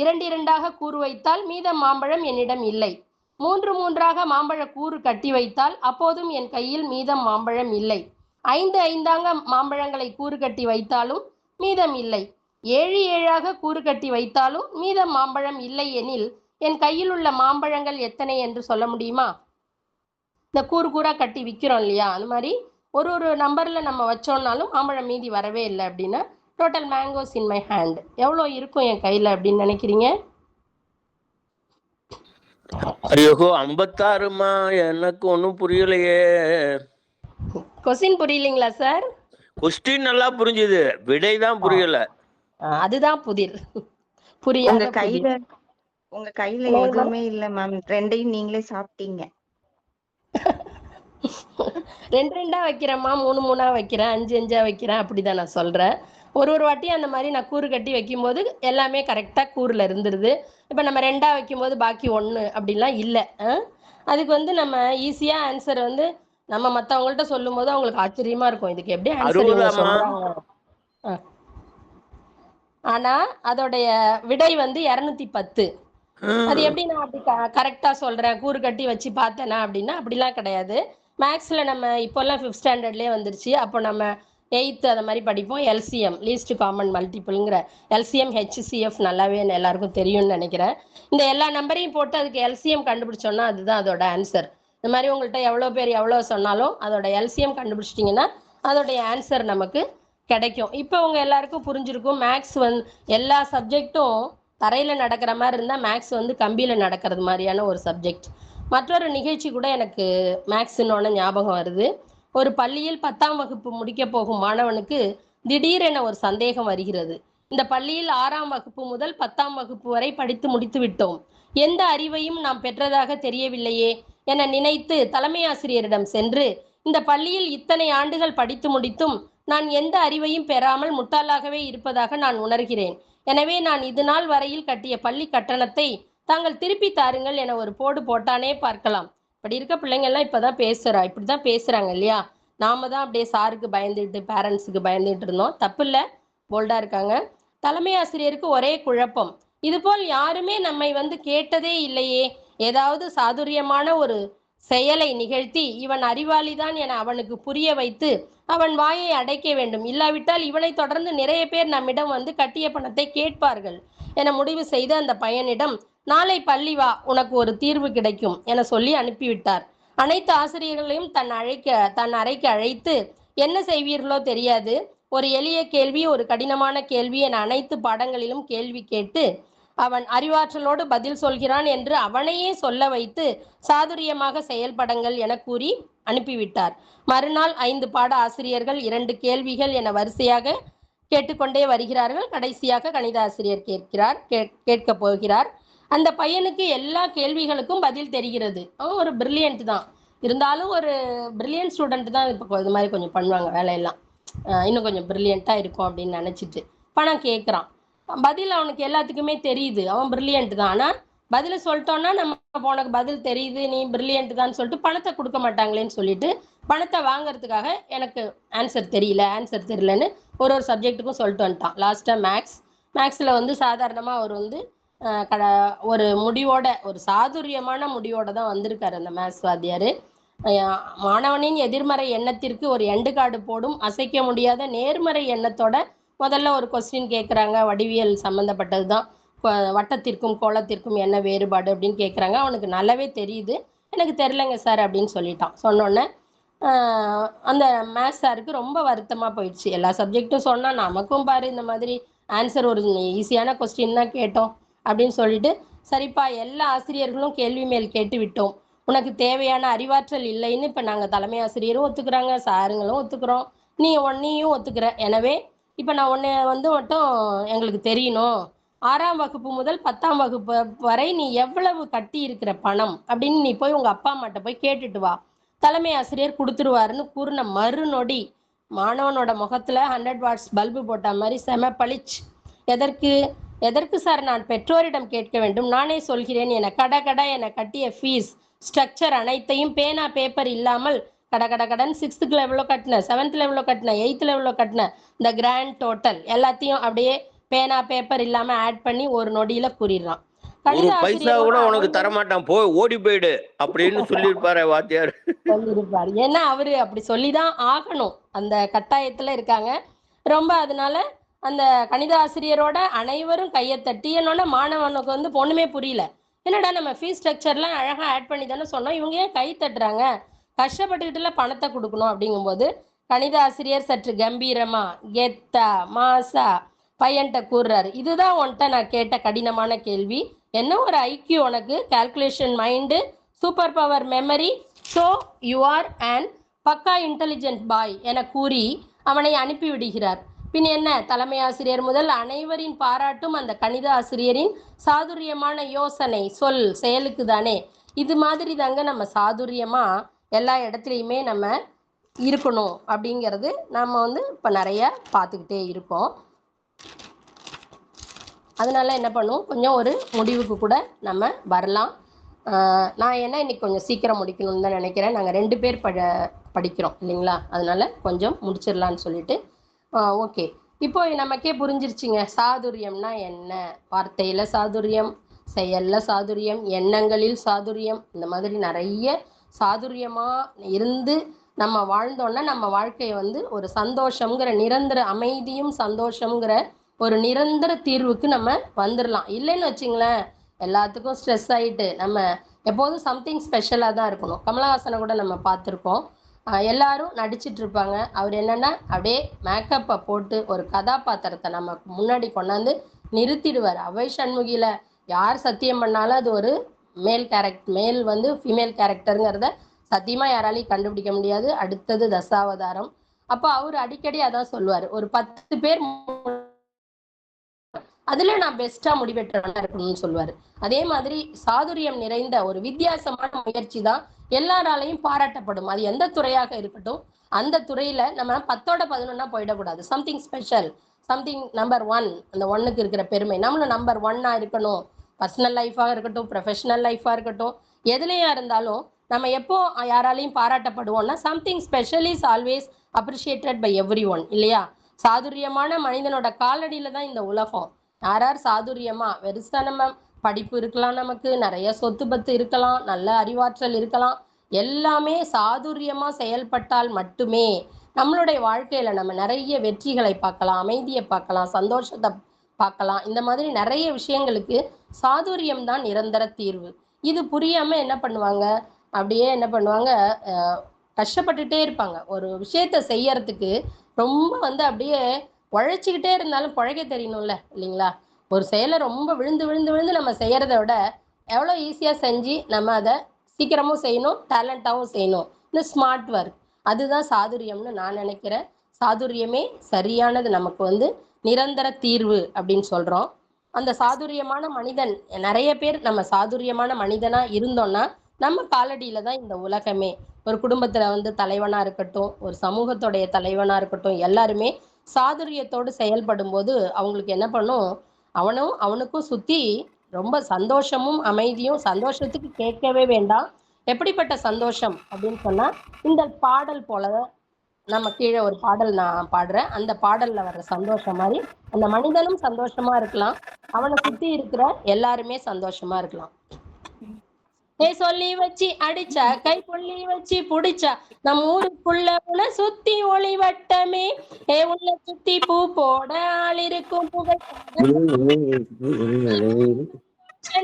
2 கூறு வைத்தால் மீதம் மாம்பழம் என்னிடம் இல்லை. 3 மாம்பழ கூறு கட்டி வைத்தால் அப்போதும் என் கையில் மீதம் மாம்பழம் இல்லை. 5 மாம்பழங்களை கூறு கட்டி வைத்தாலும் மீதம் இல்லை. 7 கூறு கட்டி வைத்தாலும் மீதம் மாம்பழம் இல்லை எனில் என் கையில் உள்ள மாம்பழங்கள் எத்தனை என்று சொல்ல முடியுமா? இந்த கூறு கூறா கட்டி விற்கிறோம் இல்லையா, அது மாதிரி ஒரு நம்பர்ல நம்ம வச்சோம்னாலும் மாம்பழம் மீதி வரவே இல்லை அப்படின்னா total mangoes in my hand எவ்வளோ இருக்கும் என் கையில் அப்படின்னு நினைக்கிறீங்க? ஐயோ 56மா, எனக்கு ஒன்றும் புரியலையே. Question புரியலீங்களா sir? கொஸ்டின் நல்லா புரிஞ்சுது, விடை தான் புரியல. அதுதான் புதிர். புரியாத உங்க கையில எதுவுமே இல்ல மேம், 2ஐயும் நீங்களே சாப்பிட்டீங்க. 2 வைக்கிறேம்மா, 3 வைக்கிறேன், 5 வைக்கிறேன், அப்படிதான் நான் சொல்றேன். ஒரு வாட்டி அந்த மாதிரி நான் கூறு கட்டி வைக்கும்போது எல்லாமே கரெக்டாக கூறில் இருந்துருது. இப்போ நம்ம 2 வைக்கும்போது பாக்கி 1 அப்படிலாம் இல்லை. அதுக்கு நம்ம ஈஸியாக ஆன்சர் நம்ம மற்றவங்கள்ட்ட சொல்லும் போது அவங்களுக்கு ஆச்சரியமா இருக்கும், இதுக்கு எப்படி ஆன்சர் சொல்றாங்க. ஆனா அதோடைய விடை 210. அது எப்படி நான் அப்படி கரெக்டா சொல்றேன், கூறு கட்டி வச்சு பார்த்தேனா அப்படின்னா அப்படிலாம் கிடையாது. மேக்ஸ்ல நம்ம இப்போல்லாம் 5th ஸ்டாண்டர்ட்லயே வந்துருச்சு. அப்போ நம்ம 8th அந்த மாதிரி படிப்போம். எல்சிஎம் லீஸ்ட் காமன் மல்டிபிள்ங்கிற எல்சிஎம் ஹெச்சிஎஃப் நல்லாவே எல்லாருக்கும் தெரியும்னு நினைக்கிறேன். இந்த எல்லா நம்பரையும் போட்டு அதுக்கு எல்சிஎம் கண்டுபிடிச்சோம்னா அதுதான் அதோட ஆன்சர். இந்த மாதிரி உங்கள்கிட்ட எவ்வளோ பேர் எவ்வளோ சொன்னாலும் அதோட எல்சிஎம் கண்டுபிடிச்சிட்டிங்கன்னா அதோடைய ஆன்சர் நமக்கு கிடைக்கும். இப்போ உங்க எல்லாருக்கும் புரிஞ்சிருக்கும். மேக்ஸ் எல்லா சப்ஜெக்டும் தரையில் நடக்கிற மாதிரி இருந்தால் மேக்ஸ் கம்பியில் நடக்கிறது மாதிரியான ஒரு சப்ஜெக்ட். மற்றொரு நிகழ்ச்சி கூட எனக்கு மேக்ஸ்னோட ஞாபகம் வருது. ஒரு பள்ளியில் 10ஆம் வகுப்பு முடிக்க போகும் மாணவனுக்கு திடீரென ஒரு சந்தேகம் வருகிறது. இந்த பள்ளியில் 6ஆம் வகுப்பு முதல் 10ஆம் வகுப்பு வரை படித்து முடித்து விட்டோம். எந்த அறிவையும் நாம் பெற்றதாக தெரியவில்லையே என நினைத்து தலைமை ஆசிரியரிடம் சென்று, இந்த பள்ளியில் இத்தனை ஆண்டுகள் படித்து முடித்தும் நான் எந்த அறிவையும் பெறாமல் முட்டாளாகவே இருப்பதாக நான் உணர்கிறேன். எனவே நான் இது நாள் வரையில் கட்டிய பள்ளி கட்டணத்தை தாங்கள் திருப்பி தாருங்கள் என ஒரு போடு போட்டானே பார்க்கலாம். இப்படி இருக்க பிள்ளைங்க எல்லாம் இப்பதான் இப்படிதான் பேசுறாங்க இல்லையா? நாம தான் அப்படியே சாருக்கு பயந்துட்டு பேரண்ட்ஸுக்கு பயந்துட்டு இருந்தோம். தப்பு இல்லை, போல்டா இருக்காங்க. தலைமை ஆசிரியருக்கு ஒரே குழப்பம். இதுபோல் யாருமே நம்மை கேட்டதே இல்லையே. ஏதாவது சாதுரியமான ஒரு செயலை நிகழ்த்தி இவன் அறிவாளிதான் என அவனுக்கு புரிய வைத்து அவன் வாயை அடைக்க வேண்டும். இல்லாவிட்டால் இவனை தொடர்ந்து நிறைய பேர் நம்மிடம் கட்டிய பணத்தை கேட்பார்கள் என முடிவு செய்து அந்த பையனிடம், நாளை பள்ளி வா, உனக்கு ஒரு தீர்வு கிடைக்கும் என சொல்லி அனுப்பிவிட்டார். அனைத்து ஆசிரியர்களையும் தன் அறைக்கு அழைத்து, என்ன செய்வீர்களோ தெரியாது, ஒரு எளிய கேள்வி, ஒரு கடினமான கேள்வி என அனைத்து பாடங்களிலும் கேள்வி கேட்டு அவன் அறிவாற்றலோடு பதில் சொல்கிறான் என்று அவனையே சொல்ல வைத்து சாதுரியமாக செயல்படுங்கள் என கூறி அனுப்பிவிட்டார். மறுநாள் 5 பாட ஆசிரியர்கள் 2 கேள்விகள் என வரிசையாக கேட்டுக்கொண்டே வருகிறார்கள். கடைசியாக கணித ஆசிரியர் கேட்க போகிறார். அந்த பையனுக்கு எல்லா கேள்விகளுக்கும் பதில் தெரிகிறது. அவன் ஒரு பிரில்லியன்ட் தான், இருந்தாலும் ஒரு பிரில்லியன்ட் ஸ்டூடெண்ட் தான் இப்போ இது மாதிரி கொஞ்சம் பண்ணுவாங்க வேலையெல்லாம், இன்னும் கொஞ்சம் பிரில்லியண்டா இருக்கும் அப்படின்னு நினைச்சிட்டு பணம் கேட்குறான். பதில் அவனுக்கு எல்லாத்துக்குமே தெரியுது, அவன் பிரில்லியன்ட் தான். ஆனால் பதில சொல்லிட்டோன்னா நம்ம உனக்கு பதில் தெரியுது, நீ பிரில்லியன்ட் தான் சொல்லிட்டு பணத்தை கொடுக்க மாட்டாங்களேன்னு சொல்லிட்டு பணத்தை வாங்கறதுக்காக எனக்கு ஆன்சர் தெரியலன்னு ஒரு சப்ஜெக்ட்டுக்கும் சொல்லிட்டு வந்துட்டான். லாஸ்ட்டாக மேக்ஸில் சாதாரணமாக அவர் ஒரு முடிவோட, ஒரு சாதுரியமான முடிவோட தான் வந்திருக்காரு அந்த மேத்ஸ் வாத்தியார். மாணவனின் எதிர்மறை எண்ணத்திற்கு ஒரு எண்டு கார்டு போடும் அசைக்க முடியாத நேர்மறை எண்ணத்தோட முதல்ல ஒரு கொஸ்டின் கேட்குறாங்க. வடிவியல் சம்மந்தப்பட்டது தான். வட்டத்திற்கும் கோலத்திற்கும் என்ன வேறுபாடு அப்படின்னு கேட்குறாங்க. அவனுக்கு நல்லாவே தெரியுது. எனக்கு தெரிலங்க சார் அப்படின்னு சொல்லிட்டான். சொன்னோன்னே அந்த மேத்ஸ் சாருக்கு ரொம்ப வருத்தமாக போயிடுச்சு. எல்லா சப்ஜெக்டும் சொன்னால் நமக்கும் பாரு இந்த மாதிரி ஆன்சர் ஒரு ஈஸியான கொஸ்டின் தான் கேட்டோம் அப்படின்னு சொல்லிட்டு, சரிப்பா எல்லா ஆசிரியர்களும் கேள்வி மேல் கேட்டு விட்டோம், உனக்கு தேவையான அறிவாற்றல் இல்லைன்னு இப்போ நாங்கள் தலைமை ஆசிரியரும் ஒத்துக்கிறாங்க, சாருங்களும் ஒத்துக்கிறோம், நீயும் ஒத்துக்கிற. எனவே இப்போ நான் மட்டும் எங்களுக்கு தெரியணும், 6ஆம் வகுப்பு முதல் 10ஆம் வகுப்பு வரை நீ எவ்வளவு கட்டி இருக்கிற பணம் அப்படின்னு நீ போய் உங்கள் அப்பா அம்மாட்ட போய் கேட்டுட்டு வா, தலைமை ஆசிரியர் கொடுத்துருவாருன்னு கூறின மறுநொடி மாணவனோட முகத்தில் 100 வாட்ஸ் பல்பு போட்ட மாதிரி செம பளிச்சு. எதற்கு சார் நான் பெற்றோரிடம் கேட்க வேண்டும், நானே சொல்கிறேன் என கடை என கட்டிய ஃபீஸ் ஸ்ட்ரக்சர் அனைத்தையும் பேனா பேப்பர் இல்லாமல் கடன் 6th எவ்வளோ கட்டினேன், 7th எவ்வளோ கட்டினேன், 8th எவ்வளோ கட்டினேன், இந்த கிராண்ட் டோட்டல் எல்லாத்தையும் அப்படியே பேனா பேப்பர் இல்லாம ஆட் பண்ணி ஒரு நொடியில கூறிடுறான். ஒரு பைசா கூட உனக்கு தரமாட்டான், போய் ஓடி போயிடு அப்படின்னு சொல்லியிருப்பாரு வாத்தியார். சொல்லியிருப்பாரு. ஏன்னா அவரு அப்படி சொல்லிதான் ஆகணும், அந்த கட்டாயத்துல இருக்காங்க ரொம்ப. அதனால அந்த கணித ஆசிரியரோட அனைவரும் கையை தட்டி, என்னோட மாணவனுக்கு ஒண்ணுமே புரியல. என்னடா நம்ம ஃபீஸ் ஸ்ட்ரக்சர்லாம் அழகா ஆட் பண்ணி தானே சொன்னோம், இவங்க ஏன் கை தட்டுறாங்க, கஷ்டப்பட்டுக்கிட்டுல பணத்தை கொடுக்கணும் அப்படிங்கும்போது கணித ஆசிரியர் சற்று கம்பீரமா கெத்தா மாசா பையன்கிட்ட கூறுறாரு, இதுதான் உன்கிட்ட நான் கேட்ட கடினமான கேள்வி, என்ன ஒரு ஐக்கியூ உனக்கு, calculation mind, super power memory, so you are and பக்கா இன்டெலிஜென்ட் பாய் என கூறி அவனை அனுப்பிவிடுகிறார். பின் என்ன, தலைமை ஆசிரியர் முதல் அனைவரின் பாராட்டும் அந்த கணித ஆசிரியரின் சாதுரியமான யோசனை சொல் செயலுக்கு தானே. இது மாதிரி தாங்க நம்ம சாதுரியமா எல்லா இடத்துலையுமே நம்ம இருக்கணும் அப்படிங்கிறது நம்ம இப்போ நிறைய பார்த்துக்கிட்டே இருக்கோம். அதனால என்ன பண்ணுவோம், கொஞ்சம் ஒரு முடிவுக்கு கூட நம்ம வரலாம். நான் இன்னைக்கு கொஞ்சம் சீக்கிரம் முடிக்கணும்னு தான் நினைக்கிறேன். நாங்கள் 2 பேர் படிக்கிறோம் இல்லைங்களா, அதனால கொஞ்சம் முடிச்சிடலான்னு சொல்லிட்டு ஓகே. இப்போ நமக்கே புரிஞ்சிருச்சுங்க சாதுரியம்னா என்ன, வார்த்தையில சாதுரியம், செயல்ல சாதுரியம், எண்ணங்களில் சாதுரியம், இந்த மாதிரி நிறைய சாதுரியமா இருந்து நம்ம வாழ்ந்தோம்னா நம்ம வாழ்க்கையை வந்து ஒரு சந்தோஷங்கிற நிரந்தர அமைதியும் சந்தோஷங்கிற ஒரு நிரந்தர தீர்வுக்கு நம்ம வந்துடலாம். இல்லைன்னு வச்சுங்களேன், எல்லாத்துக்கும் ஸ்ட்ரெஸ் ஆயிட்டு நம்ம எப்போதும் சம்திங் ஸ்பெஷலாக தான் இருக்கணும். கமலஹாசனை கூட நம்ம பார்த்துருக்கோம். எல்லாரும் நடிச்சிட்டு இருப்பாங்க. அவர் என்னன்னா அப்படியே மேக்கப்பை போட்டு ஒரு கதாபாத்திரத்தை நம்ம முன்னாடி கொண்டாந்து நிறுத்திடுவார். அவை சண்முகில யார் சத்தியம் பண்ணாலும் அது ஒரு மேல் வந்து ஃபீமேல் கேரக்டருங்கிறத சத்தியமா யாராலையும் கண்டுபிடிக்க முடியாது. அடுத்தது தசாவதாரம். அப்போ அவர் அடிக்கடி அதான் சொல்லுவார், ஒரு 10 பேர் அதுல நான் பெஸ்டா முடிவெற்றவனா இருக்கணும்னு சொல்லுவாரு. அதே மாதிரி சாதுரியம் நிறைந்த ஒரு வித்தியாசமான முயற்சி தான் எல்லாராலையும் பாராட்டப்படும். அது எந்த துறையாக இருக்கட்டும், அந்த துறையில நம்ம 10ஓட 11 போயிடக்கூடாது. சம்திங் ஸ்பெஷல், சம்திங் நம்பர் 1, அந்த 1க்கு இருக்கிற பெருமை. நம்மளும் நம்பர் 1 இருக்கணும். பர்சனல் லைஃபாக இருக்கட்டும், ப்ரொஃபஷனல் லைஃபாக இருக்கட்டும், எதுலையா இருந்தாலும் நம்ம எப்போ யாராலையும் பாராட்டப்படுவோம்னா something special is always appreciated by everyone, இல்லையா? சாதுரியமான மனிதனோட காலடியில தான் இந்த உலகம். யார் சாதுரியமா வெறுசா நம்ம படிப்பு இருக்கலாம், நமக்கு நிறைய சொத்து பத்து இருக்கலாம், நல்ல அறிவாற்றல் இருக்கலாம், எல்லாமே சாதுரியமா செயல்பட்டால் மட்டுமே நம்மளுடைய வாழ்க்கையில நம்ம நிறைய வெற்றிகளை பார்க்கலாம், அமைதியை பார்க்கலாம், சந்தோஷத்தை பார்க்கலாம். இந்த மாதிரி நிறைய விஷயங்களுக்கு சாதுரியம் தான் நிரந்தர தீர்வு. இது புரியாம என்ன பண்ணுவாங்க, அப்படியே என்ன பண்ணுவாங்க, கஷ்டப்பட்டுட்டே இருப்பாங்க. ஒரு விஷயத்த செய்யறதுக்கு ரொம்ப வந்து அப்படியே உழைச்சிக்கிட்டே இருந்தாலும் பிழைக்க தெரியணும்ல, இல்லைங்களா? ஒரு செயலை ரொம்ப விழுந்து விழுந்து விழுந்து நம்ம செய்யறத விட எவ்வளோ ஈஸியாக செஞ்சு நம்ம அதை சீக்கிரமும் செய்யணும், டேலண்டாகவும் செய்யணும். இந்த ஸ்மார்ட் ஒர்க் அதுதான் சாதுரியம்னு நான் நினைக்கிறேன். சாதுரியமே சரியானது, நமக்கு வந்து நிரந்தர தீர்வு அப்படின்னு சொல்கிறோம். அந்த சாதுரியமான மனிதன், நிறைய பேர் நம்ம சாதுரியமான மனிதனாக இருந்தோம்னா நம்ம காலடியில தான் இந்த உலகமே. ஒரு குடும்பத்துல வந்து தலைவனா இருக்கட்டும், ஒரு சமூகத்துடைய தலைவனா இருக்கட்டும், எல்லாருமே சாதுரியத்தோடு செயல்படும் போது அவங்களுக்கு என்ன பண்ணும், அவனுக்கும் சுத்தி ரொம்ப சந்தோஷமும் அமைதியும். சந்தோஷத்துக்கு கேட்கவே வேண்டாம். எப்படிப்பட்ட சந்தோஷம் அப்படின்னு சொன்னா, இந்த பாடல் போல நம்ம கீழே ஒரு பாடல் நான் பாடுறேன். அந்த பாடல்ல வர்ற சந்தோஷம் மாதிரி அந்த மனிதனும் சந்தோஷமா இருக்கலாம், அவனை சுத்தி இருக்கிற எல்லாருமே சந்தோஷமா இருக்கலாம். சொல்லி வச்சு அடிச்சா, கை புள்ளி வச்சு புடிச்சா, நம்ம ஊருக்குள்ள உன சுத்தி ஒளி வட்டமே, உள்ள சுத்தி பூ போட ஆள் இருக்கும் புகழ்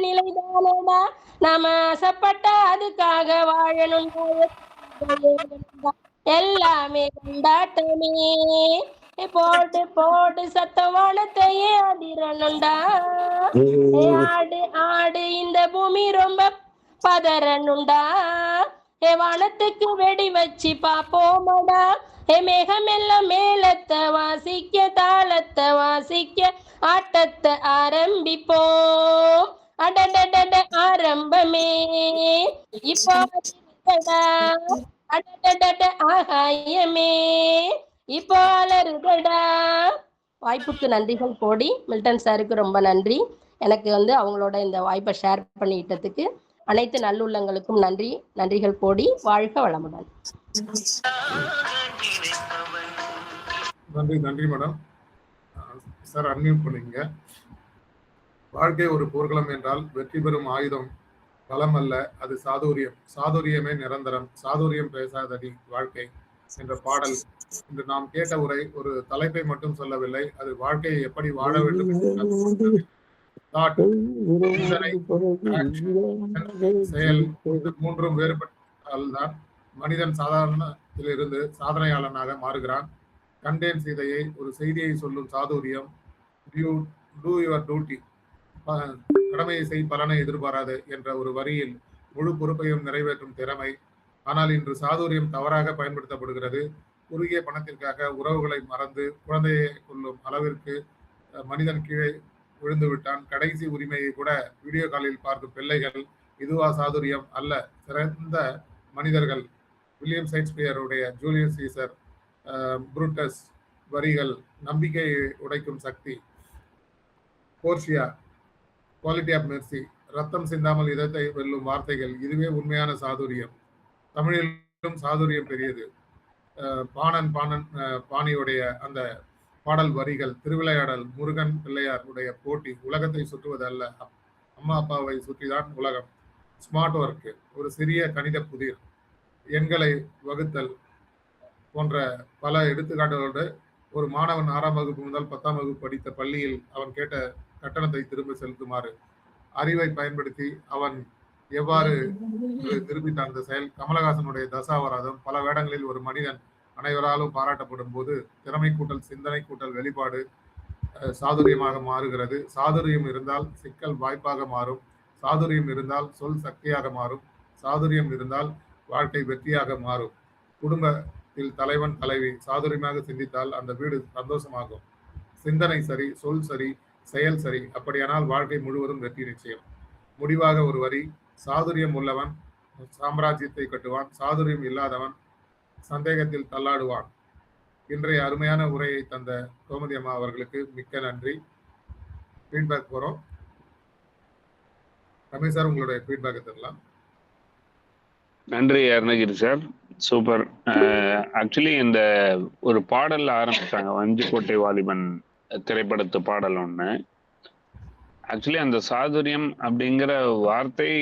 நிலைதானடா. நாம ஆசைப்பட்ட அதுக்காக வாழணும், எல்லாமே கொண்டாட்டமே. போட்டு போட்டு சத்தவானத்தையே அதிரணுண்டா. ஆடு ஆடு இந்த பூமி ரொம்ப பதறனுண்டா. வானத்துக்கு வெடி வச்சு பாப்போமடா. மேகமெல்லாம் மேலத்தை வாசிக்க, தாளத்தை வாசிக்க, ஆட்டத்தை ஆரம்பிப்போம். அடடட ஆரம்பமே இப்போ அடடட ஆகாயமே இப்போ அலறுதடா. வாய்ப்புக்கு நன்றிகள் கோடி. மில்டன் சாருக்கு ரொம்ப நன்றி. எனக்கு வந்து அவங்களோட இந்த வாய்ப்பை ஷேர் பண்ணிட்டதுக்கு அனைத்து நல்லுள்ளங்களுக்கும் நன்றி. நன்றிகள் கோடி. வாழ்க வளமுடன். நன்றி நன்றி மேடம். சார் அன்மியூட் பண்ணுங்க. வாழ்க்கை ஒரு போர்க்களம் என்றால் வெற்றி பெறும் ஆயுதம் பலம் அல்ல, அது சாதுரியம். சாதுரியமே நிரந்தரம், சாதுரியம் பேசாதடி வாழ்க்கை என்ற பாடல் இன்று நாம் கேட்ட உரை ஒரு தலைப்பை மட்டும் சொல்லவில்லை, அது வாழ்க்கையை எப்படி வாழ வேண்டும் செயல் மூன்றும் வேறுபட்டால்தான் மனிதன் சாதாரணத்திலிருந்து சாதனையாளனாக மாறுகிறான். கண்டேன் சீதையை, ஒரு செய்தியை சொல்லும் சாதுரியம். டூ யுவர் டியூட்டி, கடமையை செய் பலனை எதிர்பாராது என்ற ஒரு வரியில் முழு பொறுப்பையும் நிறைவேற்றும் திறமை. ஆனால் இன்று சாதுரியம் தவறாக பயன்படுத்தப்படுகிறது. குறுகிய பணத்திற்காக உறவுகளை மறந்து குழந்தையை கொள்ளும் அளவிற்கு மனிதன் கீழே விழுந்து விட்டான். கடைசி உரிமையை கூட வீடியோ காலில் பார்க்கும் பிள்ளைகள். இதுவா சாதுரியம்? அல்ல. சிறந்த மனிதர்கள் வில்லியம் ஷேக்ஸ்பியருடைய ஜூலியஸ் சீசர், புரூட்டஸ் வரிகள், நம்பிக்கை உடைக்கும் சக்தி, போர்ஷியா, குவாலிட்டி ஆஃப் மெர்சி, ரத்தம் சிந்தாமல் இதத்தை வெல்லும் வார்த்தைகள், இதுவே உண்மையான சாதுரியம். தமிழிலும் சாதுரியம் பெரியது. பாணியுடைய அந்த பாடல் வரிகள், திருவிளையாடல், முருகன் பிள்ளையார் உடைய போட்டி, உலகத்தை சுற்றுவது அல்ல அம்மா அப்பாவை சுற்றிதான் உலகம். ஸ்மார்ட் ஒர்க், ஒரு சிறிய கணித புதிர், எண்களை வகுத்தல் போன்ற பல எடுத்துக்காட்டுகளோடு ஒரு மாணவன் 6ஆம் வகுப்பு முதல் 10ஆம் வகுப்பு படித்த பள்ளியில் அவன் கேட்ட கட்டணத்தை திரும்ப செலுத்துமாறு அறிவை பயன்படுத்தி அவன் எவ்வாறு நிரூபித்த அந்த செயல் கமலஹாசனுடைய தசாவதாரம். பல வேடங்களில் ஒரு மனிதன் அனைவராலும் பாராட்டப்படும் போது திறமை கூட்டல், சிந்தனை கூட்டல், வெளிப்பாடு சாதுரியமாக மாறுகிறது. சாதுரியம் இருந்தால் சிக்கல் வாய்ப்பாக மாறும். சாதுரியம் இருந்தால் சொல் சக்தியாக மாறும். சாதுரியம் இருந்தால் வாழ்க்கை வெற்றியாக மாறும். குடும்பத்தில் தலைவன் தலைவி சாதுரியமாக சிந்தித்தால் அந்த வீடு சந்தோஷமாகும். சிந்தனை சரி, சொல் சரி, செயல் சரி, அப்படியானால் வாழ்க்கை முழுவதும் வெற்றி நிச்சயம். முடிவாக ஒரு வரி, சாதுரியம் உள்ளவன் சாம்ராஜ்யத்தை கட்டுவான், சாதுரியம் இல்லாதவன் சந்தேகத்தில் தள்ளாடுவான். இன்றைய அருமையான உரையை தந்த கோமதி அம்மா அவர்களுக்கு மிக்க நன்றி. ஃபீட்பேக் போறோம். ரமேஷ் சார், உங்களுடைய ஃபீட்பேக்கை தரலாம். நன்றி அருணகிரி சார், சூப்பர். ஆக்சுவலி இந்த ஒரு பாடல்ல ஆரம்பிச்சாங்க, வஞ்சிக்கோட்டை வாலிபன் திரைப்படத்து பாடல் ஒண்ணு. ஆக்சுவலி அந்த சாதுரியம் அப்படிங்கிற வார்த்தை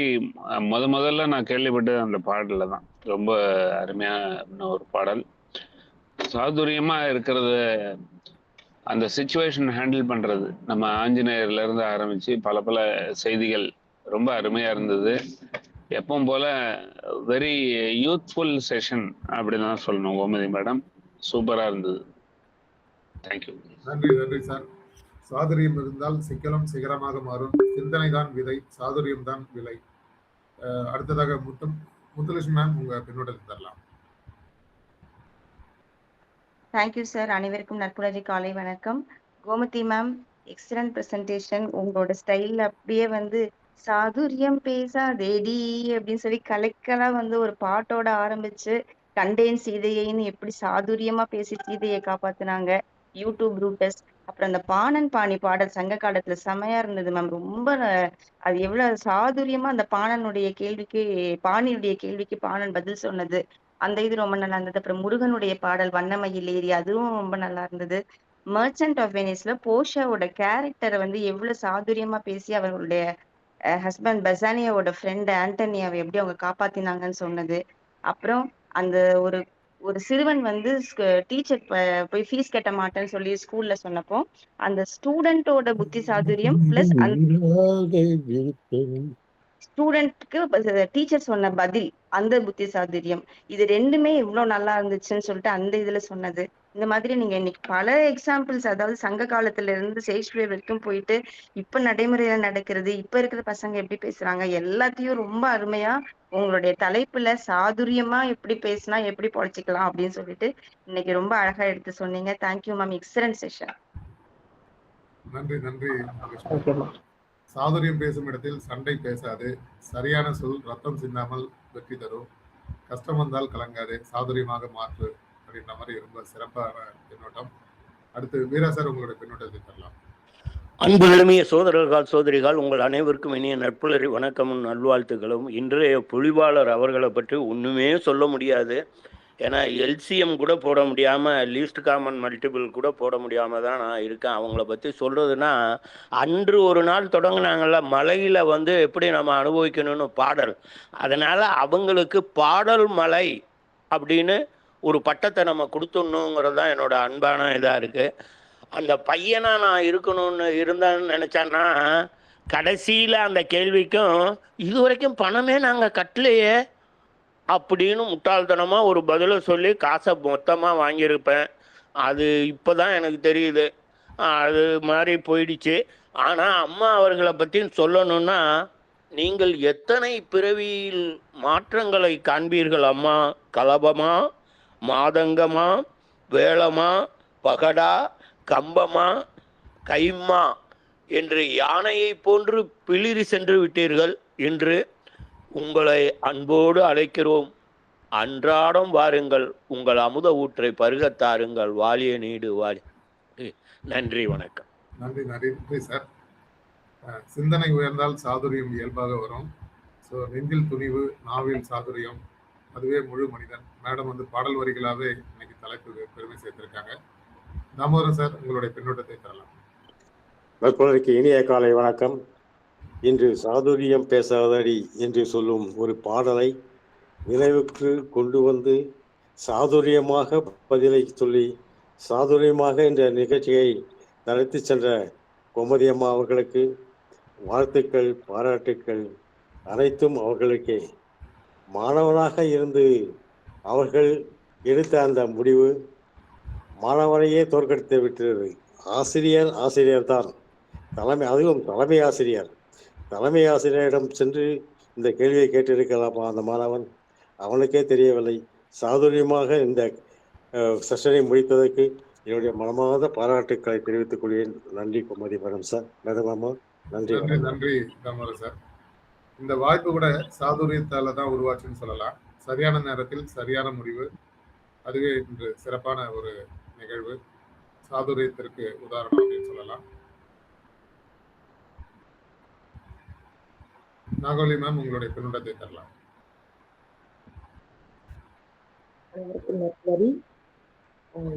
முதல்ல நான் கேள்விப்பட்டது அந்த பாடல்ல தான். ரொம்ப அருமையான ஒரு பாடல். சாதுரியமா இருக்கிறது, அந்த சிச்சுவேஷன் ஹேண்டில் பண்றது, நம்ம ஆஞ்சநேயர்ல இருந்து ஆரம்பிச்சு பல பல செய்திகள் ரொம்ப அருமையா இருந்தது. எப்பவும் போல வெரி யூத்ஃபுல் செஷன் அப்படின்னு தான் சொல்லணும் கோமதி மேடம். சூப்பரா இருந்தது. தேங்க்யூ. நன்றி நன்றி சார். சாதுரியம் இருந்தால் சிக்கலும் சிகரமாக மாறும். சிந்தனை தான் விதை, சாதுரியம் தான் விலை. அடுத்ததாக முத்துலட்சுமி மேம், உங்க பின்னோட்டத்தை தரலாம். Thank you sir. அனைவருக்கும் நட்புணர்ச்சி காலை வணக்கம். Gomathi ma'am, excellent presentation. உங்களோட ஸ்டைல் அப்படியே சாதுரியம் பேசாதேடி அப்படின்னு சொல்லி கலெக்டரா ஒரு பாட்டோட ஆரம்பிச்சு கண்டேன் சீதையைன்னு எப்படி சாதுரியமா பேசி சீதையை காப்பாத்துனாங்க. யூடியூப் ரூட்டஸ், அப்புறம் அந்த பாணன் பாணி பாடல் சங்க காலத்துல செமையா இருந்தது மேம். ரொம்ப அது எவ்வளவு சாதுரியமா அந்த பாணியுடைய கேள்விக்கு பாணன் பதில் சொன்னது, அந்த இது ரொம்ப நல்லா இருந்தது. அப்புறம் முருகனுடைய பாடல் வண்ணமயில் ஏரி, அதுவும் ரொம்ப நல்லா இருந்தது. மர்ச்சன்ட் ஆஃப் வெனிஸ்ல போஷாவோட கேரக்டரை எவ்வளவு சாதுரியமா பேசி அவர்களுடைய ஹஸ்பண்ட் பசானியாவோட ஃப்ரெண்ட் ஆண்டனியாவை எப்படி அவங்க காப்பாத்தினாங்கன்னு சொன்னது. அப்புறம் அந்த ஒரு ஒரு சிறுவன் டீச்சர் போய் ஃபீஸ் கட்ட மாட்டேன்னு சொல்லி ஸ்கூல்ல சொன்னப்போ அந்த ஸ்டூடெண்டோட புத்தி சாதுரியம் பிளஸ் ஸ்டூடெண்ட்க்கு டீச்சர் சொன்ன பதில், அந்த புத்தி சாதுரியம், இது ரெண்டுமே இவ்வளவு நல்லா இருந்துச்சுன்னு சொல்லிட்டு அந்த இதுல சொன்னது. இந்த மாதிரி நீங்க இன்னைக்கு பல எக்ஸாம்பிள்ஸ், அதாவது சங்க காலத்துல இருந்து ஷேக்ஸ்பியர் வரைக்கும் போயிட்டு இப்ப நடைமுறையில நடக்கிறது, இப்ப இருக்கிற பசங்க எப்படி பேசுறாங்க, எல்லாத்தையும் ரொம்ப அருமையா உங்களுடைய தலைப்புல சாதுரியமா எப்படி பேசினா எப்படி பொழைச்சிக்கலாம் அப்படின்னு சொல்லிட்டு இன்னைக்கு ரொம்ப அழகா எடுத்து சொன்னீங்க. Thank you ma'am, excellent session. நன்றி நன்றி. சாதுரியம் பேசும் இடத்தில் சண்டை பேசாது, சரியான சொல் ரத்தம் சிந்தாமல் வெற்றி தரும், கஷ்டம் வந்தால் கலங்காது, சாதுரியமாக மாற்று அப்படின்ற மாதிரி ரொம்ப சிறப்பான பின்னோட்டம். அடுத்து வீரா சார், உங்களுடைய பின்னோட்டத்தை தரலாம். அன்பு நிலைமைய சோதரர்கள் சோதரிகள், உங்கள் அனைவருக்கும் இனிய நட்புலரி வணக்கமும் நல்வாழ்த்துக்களும். இன்றைய பொழிவாளர் அவர்களை பற்றி ஒன்றுமே சொல்ல முடியாது. ஏன்னா எல்சிஎம் கூட போட முடியாமல், லீஸ்ட் காமன் மல்டிபிள் கூட போட முடியாமல் தான் நான் இருக்கேன். அவங்கள பற்றி சொல்கிறதுனா, அன்று ஒரு நாள் தொடங்கினாங்கள்ல மலையில் எப்படி நம்ம அனுபவிக்கணும்னு பாடல், அதனால் அவங்களுக்கு பாடல் மலை அப்படின்னு ஒரு பட்டத்தை நம்ம கொடுத்துடணுங்கிறது தான் என்னோட அன்பான இதாக இருக்குது. அந்த பையனா நான் இருக்கணும்னு இருந்தான்னு நினச்சான்னா, கடைசியில் அந்த கேள்விக்கும் இது வரைக்கும் பணமே நாங்கள் கட்டலையே அப்படின்னு முட்டாள்தனமாக ஒரு பதிலை சொல்லி காசை மொத்தமாக வாங்கியிருப்பேன். அது இப்போ தான் எனக்கு தெரியுது, அது மாதிரி போயிடுச்சு. ஆனால் அம்மா அவர்களை பற்றி சொல்லணுன்னா, நீங்கள் எத்தனை பிறவியில் மாற்றங்களை காண்பீர்கள் அம்மா. கலபமா, மாதங்கமா, வேளமா, பகடா, கம்பமா, கைம்மா என்று யானையை போன்று பிளிரி சென்று விட்டீர்கள். இன்று உங்களை அன்போடு அழைக்கிறோம், அன்றாடம் வாருங்கள், உங்கள் அமுத ஊற்றை பருகத்தாருங்கள், வாலிய நீடு வாலி. நன்றி, வணக்கம். நன்றி நன்றி சார். சிந்தனை உயர்ந்தால் சாதுரியம் இயல்பாக வரும். ஸோ நெஞ்சில் துணிவு, நாவில் சாதுரியம், அதுவே முழு மனிதன். மேடம் பாடல் வரிகளாகவே இன்னைக்கு தலைப்பு பெருமை சேர்த்திருக்காங்க. தாமோதரன் சார், உங்களுடைய பின்னோட்டத்தை தரலாம். நட்புணர்வுக்கு இனிய காலை வணக்கம். இன்று சாதுரியம் பேசாதடி என்று சொல்லும் ஒரு பாடலை நினைவுக்கு கொண்டு வந்து சாதுரியமாக பதிலை சொல்லி சாதுரியமாக இந்த நிகழ்ச்சியை நடத்தி சென்ற கோமதி அம்மா அவர்களுக்கு வாழ்த்துக்கள், பாராட்டுக்கள் அனைத்தும் அவர்களுக்கே. மாணவனாக இருந்து அவர்கள் எடுத்த அந்த முடிவு மாணவனையே தோற்கடித்து விட்டது. ஆசிரியர் தான் அதுவும் தலைமை ஆசிரியரிடம் சென்று இந்த கேள்வியை கேட்டிருக்கலாமா அந்த மாணவன்? அவனுக்கே தெரியவில்லை. சாதுரியமாக இந்த செஷனை முடித்ததற்கு என்னுடைய மனமார்ந்த பாராட்டுக்களை தெரிவித்துக் கொள்கிறேன். நன்றி கோமதி மேடம் சார், மேடம் அம்மா, நன்றி. நன்றி தாமோதர் சார். இந்த வாய்ப்பு கூட சாதுரியத்தால தான் உருவாச்சுன்னு சொல்லலாம். சரியான நேரத்தில் சரியான முடிவு, அதுவே இன்று சிறப்பான ஒரு நிகழ்வு, சாதுரியத்திற்கு உதாரணம் அப்படின்னு சொல்லலாம். நாகோலி மேம், உங்களுடைய பின்னூட்டத்தை தரலாம்.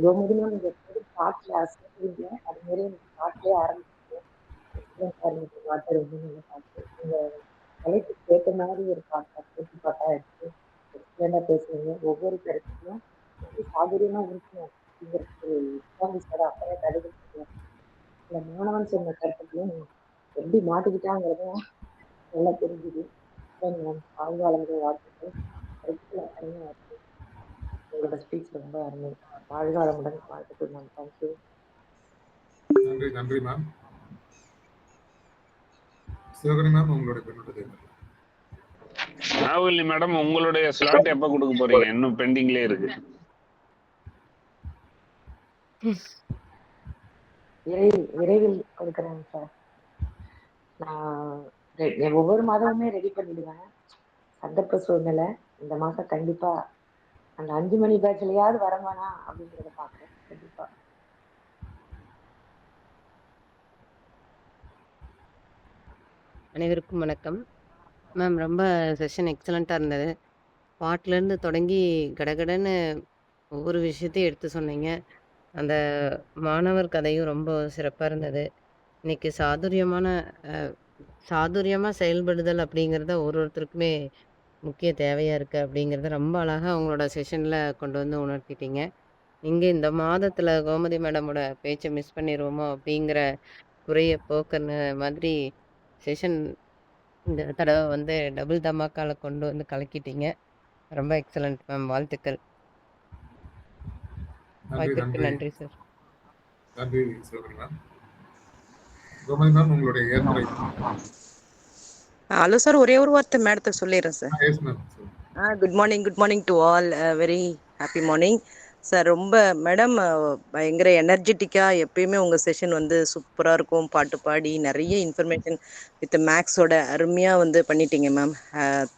கோமதி மேம் நீங்க பாட்டுல அசைக்கிறீங்க, அது மாதிரி எனக்கு பாட்டிலே ஆரம்பிச்சிருக்கேன். பாட்டு ரொம்ப நல்ல பாட்டு. நீங்க தலைப்பு கேட்ட மாதிரி ஒரு பாட்டா எடுத்து எக்ஸ்பிளைனா பேசுறீங்க. ஒவ்வொரு கருத்துக்கும் எப்படி சாதுரியமா இருக்கணும் அப்படிங்கிறதுக்கு அப்பவே கருதுக்கிறேன். இந்த மாணவன் சொன்ன கருத்துக்களையும் எப்படி மாட்டிக்கிட்டாங்கிறதும் நல்லா தெரிஞ்சுது. ஆழ்வாளர்கள் வாழ்த்துக்கள் அருமையா இருக்கு. உங்களோட ஸ்பீச் ரொம்ப அருமை. வாழ்வாளமுடன் வாழ்த்துக்கள் மேம். தேங்க்யூ. நன்றி மேம். சிவகணி மேம், உங்களுடைய பின்னூட்டத்தை தரலாம். நாவலி மேடம், உங்களுடைய ஸ்லாட் எப்ப கொடுக்க போறீங்க? இன்னும் பெண்டிங்லயே இருக்கு. விரைவில் கொடுக்குறேன் சார். நான் ஒவ்வொரு மாதமுமே ரெடி பண்ணிடுவேன். சந்தர்ப்ப சூழ்நிலை இந்த மாசம் கண்டிப்பா அந்த 5 மணி பேட்ச்லயாவது வரமானா அப்படிங்கிறத பாக்குறேன். கண்டிப்பா. அனைவருக்கும் வணக்கம் மேம். ரொம்ப செஷன் எக்ஸலண்ட்டாக இருந்தது. பாட்டிலேருந்து தொடங்கி கடகடன்னு ஒவ்வொரு விஷயத்தையும் எடுத்து சொன்னீங்க. அந்த மாணவர் கதையும் ரொம்ப சிறப்பாக இருந்தது. இன்னைக்கு சாதுரியமாக செயல்படுதல் அப்படிங்கிறத ஒருத்தருக்குமே முக்கிய தேவையாக இருக்குது அப்படிங்கிறத ரொம்ப அழகாக உங்களோட செஷனில் கொண்டு வந்து உணர்த்திட்டீங்க. இங்கே இந்த மாதத்தில் கோமதி மேடமோட பேச்சை மிஸ் பண்ணிடுவோமோ அப்படிங்கிற குறைய போக்குன மாதிரி செஷன் இந்த தடவை வந்து டபுள் தமாக்கால கொண்டு வந்து கலக்கிட்டீங்க. ரொம்ப எக்ஸலண்ட் மேம். வாழ்த்துக்கள். வாய்ப்புக்கு நன்றி சார். நன்றி சிவகணி மேம். கோமதி மேம், உங்களுடைய ஏற்புரை. ஹலோ சார், ஒரே ஒரு வார்த்தை மேடத்துக்கு சொல்லிடுறேன் sir. Yes ma'am. Good morning to all. Very happy morning sir. ரொம்ப மேடம் பயங்கர எனர்ஜெட்டிக்காக எப்பயுமே உங்கள் செஷன் வந்து சூப்பராக இருக்கும். பாட்டு பாடி நிறைய இன்ஃபர்மேஷன் வித் மேக்ஸோட அருமையாக வந்து பண்ணிட்டீங்க மேம்.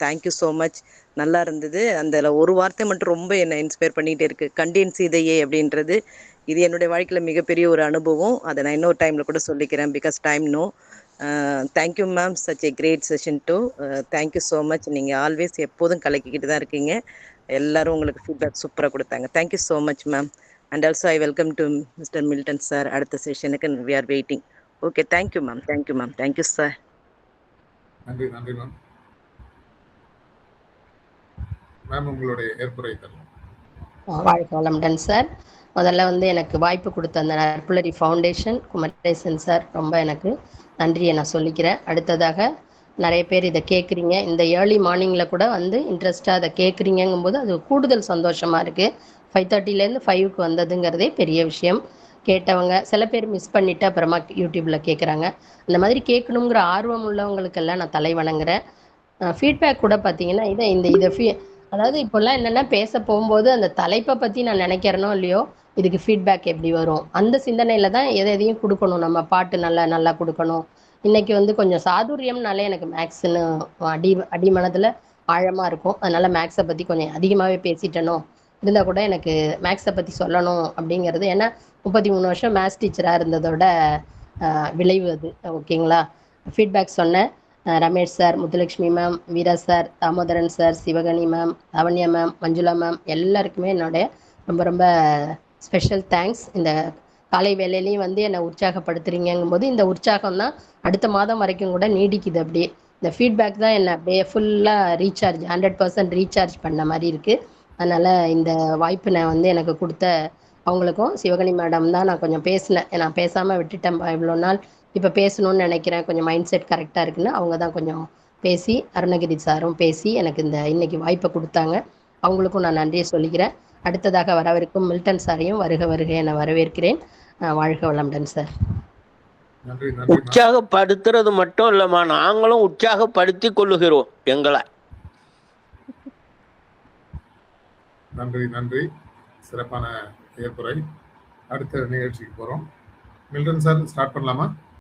Thank you so much. நல்லா இருந்தது. அந்த ஒரு வார்த்தை மட்டும் ரொம்ப என்னை இன்ஸ்பயர் பண்ணிகிட்டே இருக்குது. கண்டேன் சீதையே அப்படின்றது இது என்னுடைய வாழ்க்கையில் மிகப்பெரிய ஒரு அனுபவம். அதை நான் இன்னொரு டைமில் கூட சொல்லிக்கிறேன், because time no. Thank you ma'am. Such a great session too. Thank you so much. நீங்கள் ஆல்வேஸ் எப்போதும் கலக்கிக்கிட்டு தான் இருக்கீங்க. எல்லாரும் உங்களுக்கு ஃபீட்பேக் சூப்பராக கொடுத்தாங்க. Thank you so much ma'am. And also I welcome to mister Milton sir. அடுத்த செஷனுக்கு we are waiting. Okay, thank you ma'am. Thank you sir. நன்றி மேம். மேம், உங்களுடைய ஏற்புரை தரலாம். வாழ்க வளமுடன் சார். முதல்ல வந்து எனக்கு வாய்ப்பு கொடுத்த அந்த நற்புலரி ஃபவுண்டேஷன் குமரேசன் சார், ரொம்ப எனக்கு நன்றியை நான் சொல்லிக்கிறேன். அடுத்ததாக நிறைய பேர் இதை கேட்குறீங்க, இந்த ஏர்லி மார்னிங்கில் கூட வந்து இன்ட்ரெஸ்ட்டாக அதை கேட்குறீங்கும்போது அது கூடுதல் சந்தோஷமாக இருக்குது. 5:30லேருந்து 5க்கு வந்ததுங்கிறதே பெரிய விஷயம். கேட்டவங்க சில பேர் மிஸ் பண்ணிவிட்டு அப்புறமா யூடியூப்பில் கேட்குறாங்க. அந்த மாதிரி கேட்கணுங்கிற ஆர்வம் உள்ளவங்களுக்கெல்லாம் நான் தலை வணங்குறேன். ஃபீட்பேக் கூட பார்த்தீங்கன்னா இதை அதாவது இப்போல்லாம் என்னென்னா பேச போகும்போது அந்த தலைப்பை பற்றி நான் நினைக்கிறேனோ இல்லையோ, இதுக்கு ஃபீட்பேக் எப்படி வரும் அந்த சிந்தனையில் தான் எதையும் கொடுக்கணும். நம்ம பாட்டு நல்லா கொடுக்கணும். இன்றைக்கி வந்து கொஞ்சம் சாதுரியம்னாலே எனக்கு மேக்ஸுன்னு அடிமனதில் ஆழமாக இருக்கும். அதனால் மேக்ஸை பற்றி கொஞ்சம் அதிகமாகவே பேசிட்டனோ இருந்தால் கூட எனக்கு மேக்ஸை பற்றி சொல்லணும் அப்படிங்கிறது. ஏன்னா 33 வருஷம் மேத்ஸ் டீச்சராக இருந்ததோட விளைவு அது. ஓகேங்களா? ஃபீட்பேக் சொன்னேன். Ramesh sir, Muthulakshmi ma'am, Veera sir, Damodaran sir, Sivagani ma'am, Lavanya ma'am, Manjula ma'am எல்லாருக்குமே என்னுடைய ரொம்ப ரொம்ப ஸ்பெஷல் தேங்க்ஸ். இந்த காலை வேலையிலையும் வந்து என்னை உற்சாகப்படுத்துறீங்கும் போது இந்த உற்சாகம் தான் அடுத்த மாதம் வரைக்கும் கூட நீடிக்குது. அப்படியே இந்த ஃபீட்பேக் தான் என்னை அப்படியே ஃபுல்லாக ரீசார்ஜ் 100% ரீசார்ஜ் பண்ண மாதிரி இருக்குது. அதனால் இந்த வாய்ப்பு நான் வந்து எனக்கு கொடுத்த அவங்களுக்கும் சிவகணி மேடம் தான் நான் கொஞ்சம் பேசினேன். நான் பேசாமல் விட்டுட்டேன்ப்பா இவ்வளோ நாள், இப்போ பேசணும்னு நினைக்கிறேன், கொஞ்சம் மைண்ட் செட் கரெக்டாக இருக்குன்னு அவங்க தான் கொஞ்சம் பேசி, அருணகிரி சாரும் பேசி எனக்கு இந்த இன்னைக்கு வாய்ப்பை கொடுத்தாங்க. அவங்களுக்கும் நான் நன்றியை சொல்லிக்கிறேன். அடுத்ததாக வரவிருக்கும் மில்டன் சாரையும் வருக வருக என வரவேற்கிறேன். வாழ்க வளமுடன் சார். நன்றி நன்றி உற்சாகப்படுத்துறது மட்டும் இல்லம்மா, நாங்களும் உற்சாகப்படுத்தி கொள்ளுகிறோம் எங்களை. நன்றி நன்றி. சிறப்பான ஏற்புரை. அடுத்த நிகழ்ச்சிக்கு போகிறோம். மில்டன் சார் ஸ்டார்ட் பண்ணலாமா?